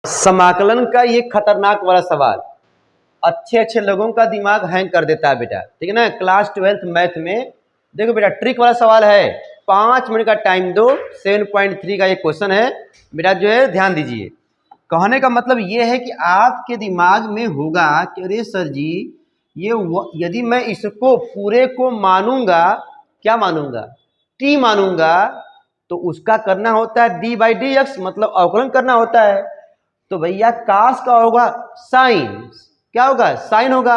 समाकलन का ये खतरनाक वाला सवाल अच्छे अच्छे लोगों का दिमाग हैंग कर देता है बेटा, ठीक है ना। क्लास 12th मैथ में देखो बेटा, ट्रिक वाला सवाल है, 5 मिनट का टाइम दो, 7.3 का ये क्वेश्चन है बेटा, जो है ध्यान दीजिए। कहने का मतलब ये है कि आपके दिमाग में होगा कि अरे सर जी, ये यदि मैं इसको पूरे को मानूंगा, क्या मानूंगा, टी मानूंगा, तो उसका करना होता है d/dx, मतलब अवकलन करना होता है। तो भैया कास का होगा साइन, क्या होगा, साइन होगा।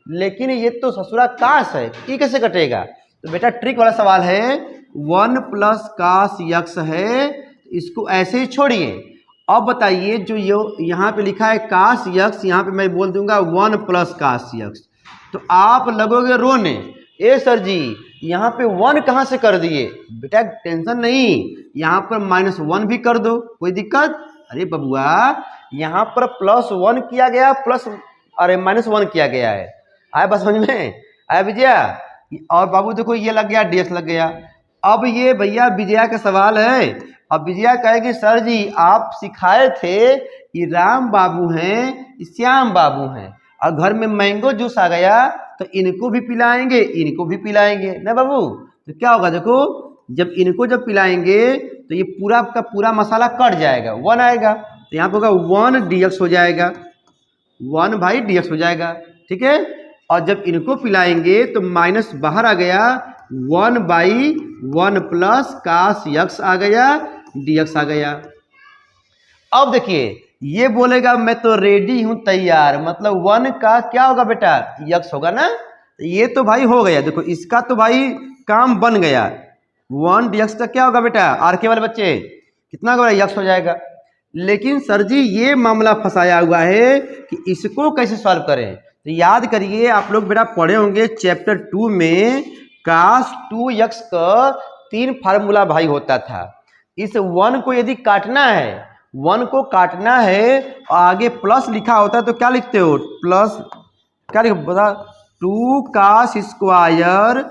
लेकिन ये तो ससुरा कास है, टी कैसे कटेगा। तो बेटा ट्रिक वाला सवाल है, 1 + कास यक्स है, इसको ऐसे ही छोड़िए। अब बताइए, जो यहाँ पे लिखा है कास यक्स, यहाँ पे मैं बोल दूंगा 1 + कास यक्स, तो आप लगोगे रोने, ए सर जी यहाँ पे 1 कहाँ से कर दिए। बेटा टेंशन नहीं, यहाँ पर -1 भी कर दो, कोई दिक्कत। अरे बबुआ, यहाँ पर +1 किया गया, -1 किया गया है, आया बस समझ में, आया विजया। और बाबू देखो ये लग गया, डीएक्स लग गया। अब ये भैया विजया का सवाल है। अब विजया कहेगी सर जी आप सिखाए थे कि राम बाबू हैं, श्याम बाबू हैं, और घर में मैंगो जूस आ गया तो इनको भी पिलाएंगे, इनको भी पिलाएंगे ना बाबू। तो क्या होगा, देखो जब इनको जब पिलाएंगे तो ये पूरा का पूरा मसाला कट जाएगा, 1 आएगा, तो यहाँ पे होगा 1 dx हो जाएगा, 1 भाई dx हो जाएगा, ठीक है। और जब इनको पिलाएंगे तो माइनस बाहर आ गया, 1/1 + कास यक्स आ गया, dx आ गया। अब देखिए ये बोलेगा मैं तो रेडी हूं तैयार, मतलब 1 का क्या होगा बेटा, यक्स होगा ना। ये तो भाई हो गया, देखो इसका तो भाई काम बन गया। 1 dx का क्या होगा बेटा, आर के वाले बच्चे कितना होगा, यक्स हो जाएगा। लेकिन सर जी ये मामला फंसाया हुआ है कि इसको कैसे सॉल्व करें। तो याद करिए, आप लोग बेटा पढ़े होंगे चैप्टर 2 में, cos 2x का 3 फार्मूला भाई होता था। इस 1 को यदि काटना है, 1 को काटना है, आगे प्लस लिखा होता है तो क्या लिखते हो, प्लस क्या लिखो बता, 2 cos²,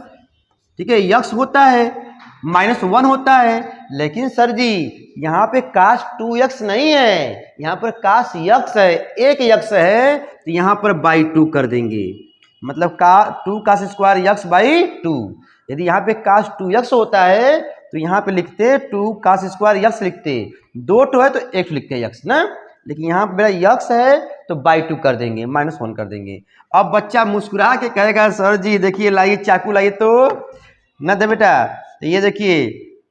ठीक है, यक्स होता है, -1 होता है। लेकिन सर जी यहाँ पे cos 2x नहीं है, यहाँ पर cos यक्स है, एक यक्स है, तो यहाँ पर /2 कर देंगे, मतलब 2 cos² x/2। यदि यहाँ पे cos 2x होता है तो यहाँ पे लिखते 2 cos² x लिखते, 2 तो है तो 1 लिखते यक्स ना, लेकिन यहाँ पे मेरा यक्स है तो /2 कर देंगे, -1 कर देंगे। अब बच्चा मुस्कुरा के कहेगा सर जी देखिए लाइए चाकू लाइए तो ना दे बेटा, तो ये देखिए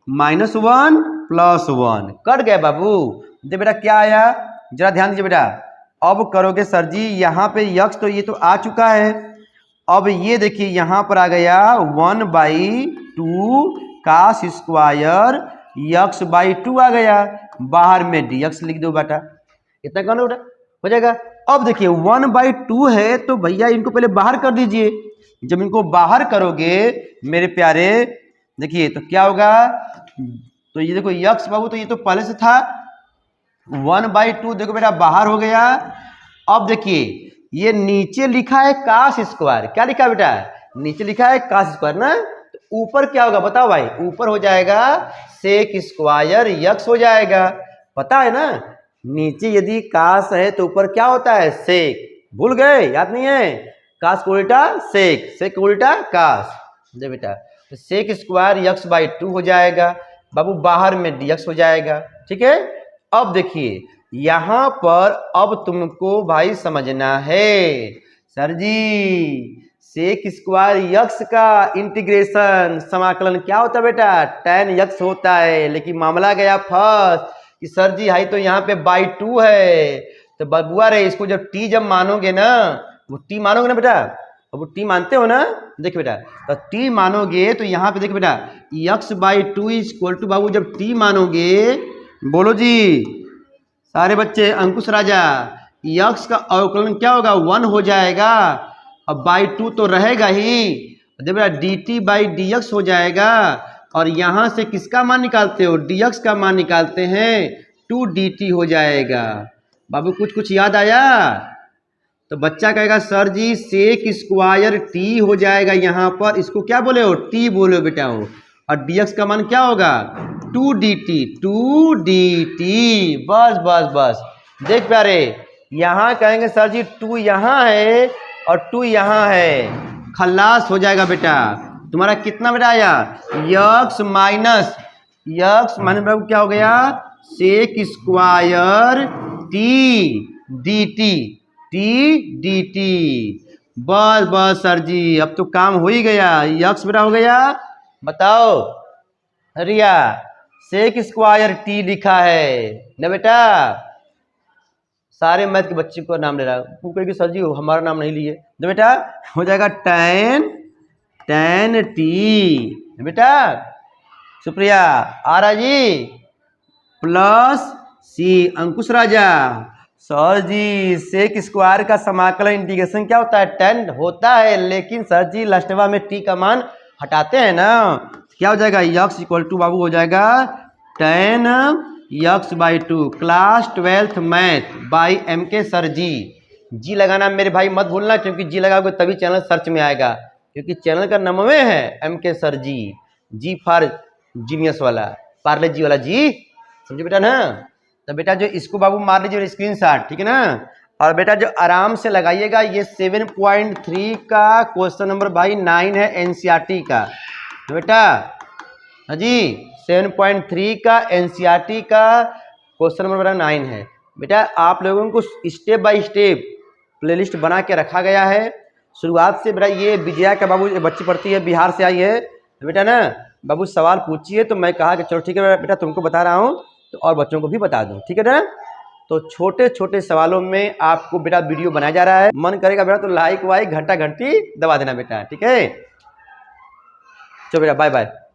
-1 + 1 कट गए बाबू। दे बेटा क्या आया, जरा ध्यान दीजिए बेटा। अब करोगे सर जी यहाँ पे यक्स तो ये तो आ चुका है, अब ये देखिए यहाँ पर आ गया 1/2 cos² x/2 आ गया, बाहर में dx लिख दो बेटा, इतना कहना बेटा हो जाएगा। अब देखिए 1/2 है तो भैया इनको पहले बाहर कर दीजिए। जब इनको बाहर करोगे मेरे प्यारे, देखिए तो क्या होगा, तो ये देखो यक्स बाबू तो ये तो पहले से था, 1/2 देखो बेटा बाहर हो गया। अब देखिए ये नीचे लिखा है cos², क्या लिखा है बेटा, नीचे लिखा है cos² ना, तो ऊपर क्या होगा बताओ भाई, ऊपर हो जाएगा sec² x हो जाएगा, पता है ना। नीचे यदि कास है तो ऊपर क्या होता है, सेक, भूल गए, याद नहीं है, कास को उल्टा सेक, सेक को उल्टा कास, दे बेटा, तो sec² x/2 हो जाएगा बाबू, बाहर में dx हो जाएगा, ठीक है। अब देखिए यहाँ पर अब तुमको भाई समझना है, सर जी sec² x का इंटीग्रेशन समाकलन क्या होता है बेटा, tan x होता है। लेकिन मामला गया फर्स्ट कि सर जी हाई तो यहाँ पे /2 है, तो बबुआ रे इसको जब t जब मानोगे ना, वो t मानोगे ना बेटा, अब वो t मानते हो ना, देखिए बेटा तो t मानोगे तो यहाँ पे देखिए बेटा x/2 = बाबू जब t मानोगे, बोलो जी सारे बच्चे, अंकुश राजा, x का अवकलन क्या होगा, 1 हो जाएगा, अब /2 तो रहेगा ही, देखिए बेटा dt/dx हो जाएगा, और यहां से किसका मान निकालते हो, dx का मान निकालते हैं, 2 dt हो जाएगा। बाबू कुछ याद आया, तो बच्चा कहेगा सर जी sec² t हो जाएगा, यहाँ पर इसको क्या बोले हो, t बोलो बेटा हो, और dx का मान क्या होगा, 2 dt, 2 dt, बस बस बस, देख प्यारे, यहाँ कहेंगे सर जी 2 यहाँ है और 2 यहाँ है, खल्लास हो जाएगा बेटा। तुम्हारा कितना बेटा आया, यक्स माइनस क्या हो गया, सेक स्क्वायर टी टी। बस बस सर जी, अब तो काम हो ही गया, यक्स बेटा हो गया। बताओ रिया, सेक स्क्वायर टी लिखा है ना बेटा, सारे मैथ के बच्चे को नाम ले रहा है, तू कहेगी सर जी हमारा नाम नहीं लिए, तो बेटा हो जाएगा tan टी बेटा। सुप्रिया आ रहा जी, प्लस सी अंकुश राजा, सर जी सेक स्क्वायर का समाकलन इंटीग्रेशन क्या होता है, tan होता है, लेकिन सर जी लास्टवा में टी का मान हटाते हैं ना, क्या हो जाएगा, यक्स इक्वल टू बाबू हो जाएगा tan x by 2। Class 12th math by MK sir ji लगाना मेरे भाई मत भूलना, क्योंकि जी लगाओगे तभी चैनल सर्च में आएगा, क्योंकि चैनल का नाम में है MK sir G for genius वाला, पार्ले जी वाला जी, समझे बेटा ना। तो बेटा जो इसको बाबू मार लीजिए स्क्रीनशॉट, ठीक है ना। और बेटा जो आराम से लगाइएगा, ये 7.3 का क्वेश्चन नंबर भाई 9 है NCERT का, तो बेटा हाँ जी 7.3 का NCERT का क्वेश्चन नंबर बेटा 9 है। बेटा आप लोगों को स्टेप बाय स्टेप प्लेलिस्ट बना के रखा गया है, शुरुआत से। बेटा ये विजया का बाबू बच्ची पढ़ती है, बिहार से आई है, तो बेटा ना बाबू सवाल पूछिए, तो मैं कहा कि चलो ठीक है बेटा तुमको बता रहा हूँ तो और बच्चों को भी बता दूँ, ठीक है ना। तो छोटे छोटे सवालों में आपको बेटा वीडियो बनाया जा रहा है, मन करेगा बेटा तो लाइक वाइक घंटा घंटी दबा देना बेटा, ठीक है। चलो बेटा बाय बाय।